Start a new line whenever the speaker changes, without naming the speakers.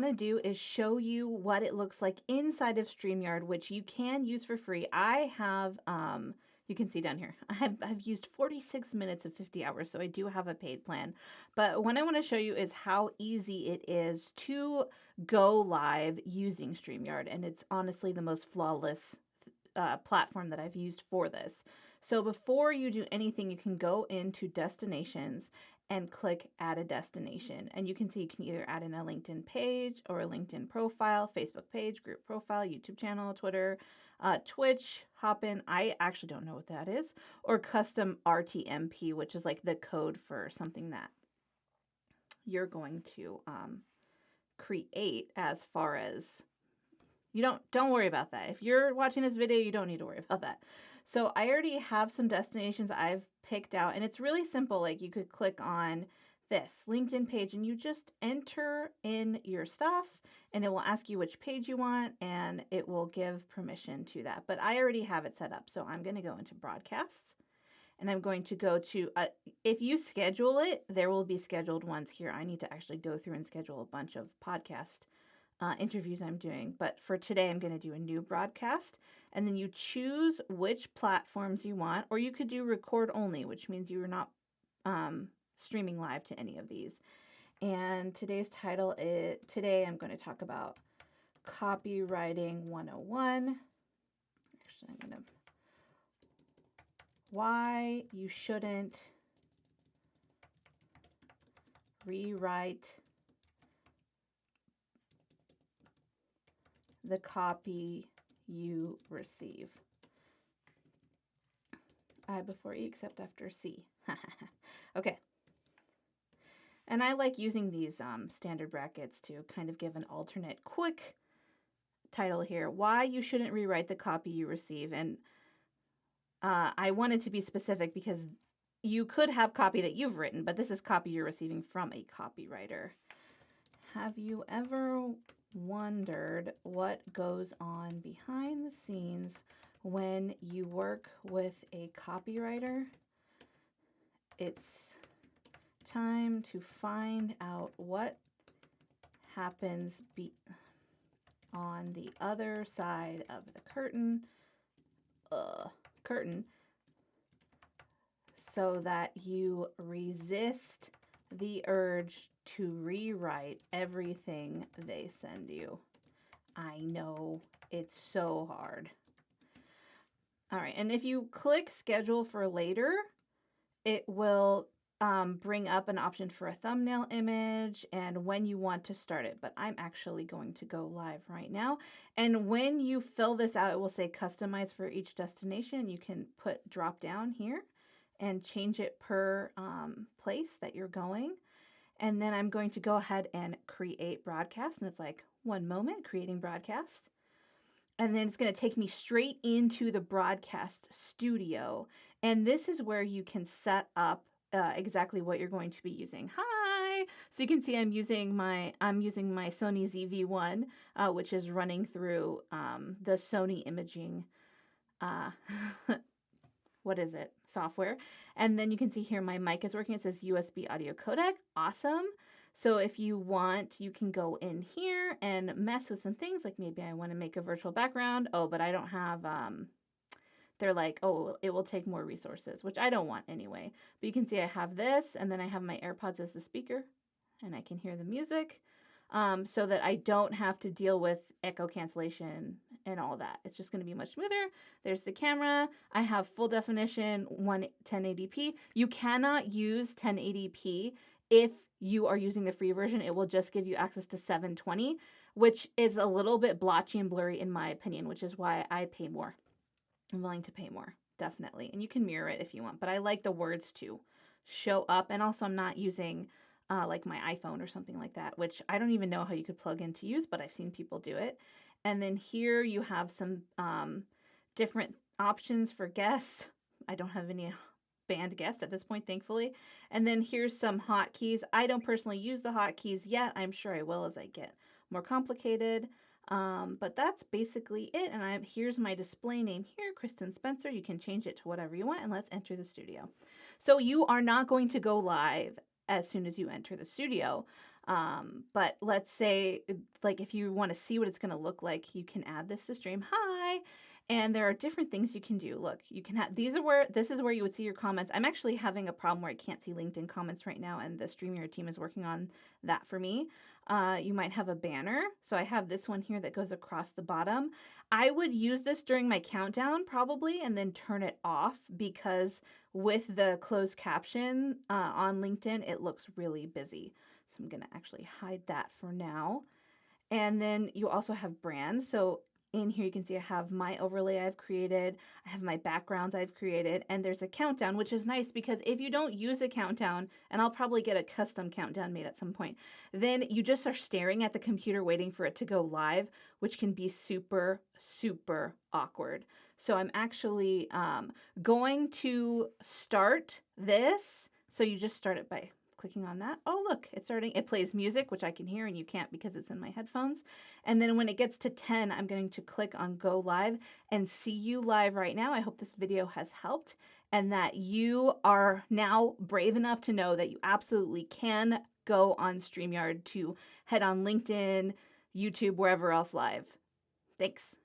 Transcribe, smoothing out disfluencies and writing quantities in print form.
to do is show you what it looks like inside of StreamYard, which you can use for free. I have, you can see down here, I've used 46 minutes of 50 hours, so I do have a paid plan. But what I want to show you is how easy it is to go live using StreamYard, and it's honestly the most flawless platform that I've used for this. So before you do anything, you can go into destinations and click add a destination. And you can see you can either add in a LinkedIn page or a LinkedIn profile, Facebook page, group profile, YouTube channel, Twitter, Twitch, Hopin. I actually don't know what that is. Or custom RTMP, which is like the code for something that you're going to create. As far as don't worry about that. If you're watching this video, you don't need to worry about that. So I already have some destinations I've picked out, and it's really simple. Like, you could click on this LinkedIn page and you just enter in your stuff, and it will ask you which page you want, and it will give permission to that. But I already have it set up. So I'm going to go into broadcasts, and I'm going to go to, if you schedule it, there will be scheduled ones here. I need to actually go through and schedule a bunch of podcast interviews I'm doing. But for today, I'm going to do a new broadcast, and then you choose which platforms you want, or you could do record only, which means you are not streaming live to any of these. And today's title is, today I'm going to talk about copywriting 101. Actually, I'm going to, why you shouldn't rewrite the copy you receive. I before E except after C. Okay. And I like using these standard brackets to kind of give an alternate quick title here. Why you shouldn't rewrite the copy you receive. And I wanted to be specific because you could have copy that you've written, but this is copy you're receiving from a copywriter. Have you ever wondered what goes on behind the scenes when you work with a copywriter? It's time to find out what happens on the other side of the curtain, so that you resist the urge to rewrite everything they send you. I know, it's so hard. All right, and if you click schedule for later, it will bring up an option for a thumbnail image and when you want to start it. But I'm actually going to go live right now. And when you fill this out, it will say customize for each destination. You can put drop down here and change it per place that you're going. And then I'm going to go ahead and create broadcast. And it's like 1 moment, creating broadcast. And then it's going to take me straight into the broadcast studio. And this is where you can set up exactly what you're going to be using. Hi! So you can see I'm using my Sony ZV-1, which is running through the Sony imaging what is it? Software. And then you can see here my mic is working. It says USB audio codec. Awesome. So if you want, you can go in here and mess with some things. Like maybe I want to make a virtual background. Oh, but I don't have, they're like, oh, it will take more resources, which I don't want anyway. But you can see I have this, and then I have my AirPods as the speaker, and I can hear the music. So that I don't have to deal with echo cancellation and all that. It's just going to be much smoother. There's the camera. I have full definition 1080p. You cannot use 1080p if you are using the free version. It will just give you access to 720, which is a little bit blotchy and blurry in my opinion, which is why I pay more. I'm willing to pay more, definitely. And you can mirror it if you want, but I like the words to show up. And also I'm not using like my iPhone or something like that, which I don't even know how you could plug in to use, but I've seen people do it. And then here you have some different options for guests. I don't have any banned guests at this point, thankfully. And then here's some hotkeys. I don't personally use the hotkeys yet. I'm sure I will as I get more complicated. But that's basically it. And here's my display name here, Kristin Spencer. You can change it to whatever you want, and let's enter the studio. So you are not going to go live as soon as you enter the studio. But let's say, like, if you want to see what it's going to look like, you can add this to stream. Hi. And there are different things you can do. Look, you can have, this is where you would see your comments. I'm actually having a problem where I can't see LinkedIn comments right now, and the StreamYard team is working on that for me. You might have a banner. So I have this one here that goes across the bottom. I would use this during my countdown probably, and then turn it off, because with the closed caption on LinkedIn, it looks really busy. So I'm going to actually hide that for now. And then you also have brands. So in here you can see I have my overlay I've created, I have my backgrounds I've created, and there's a countdown, which is nice because if you don't use a countdown, and I'll probably get a custom countdown made at some point, then you just are staring at the computer waiting for it to go live, which can be super, super awkward. So I'm actually going to start this. So you just start it by clicking on that. Oh, look, it's starting. It plays music, which I can hear and you can't because it's in my headphones. And then when it gets to 10, I'm going to click on go live and see you live right now. I hope this video has helped and that you are now brave enough to know that you absolutely can go on StreamYard to head on LinkedIn, YouTube, wherever else live. Thanks.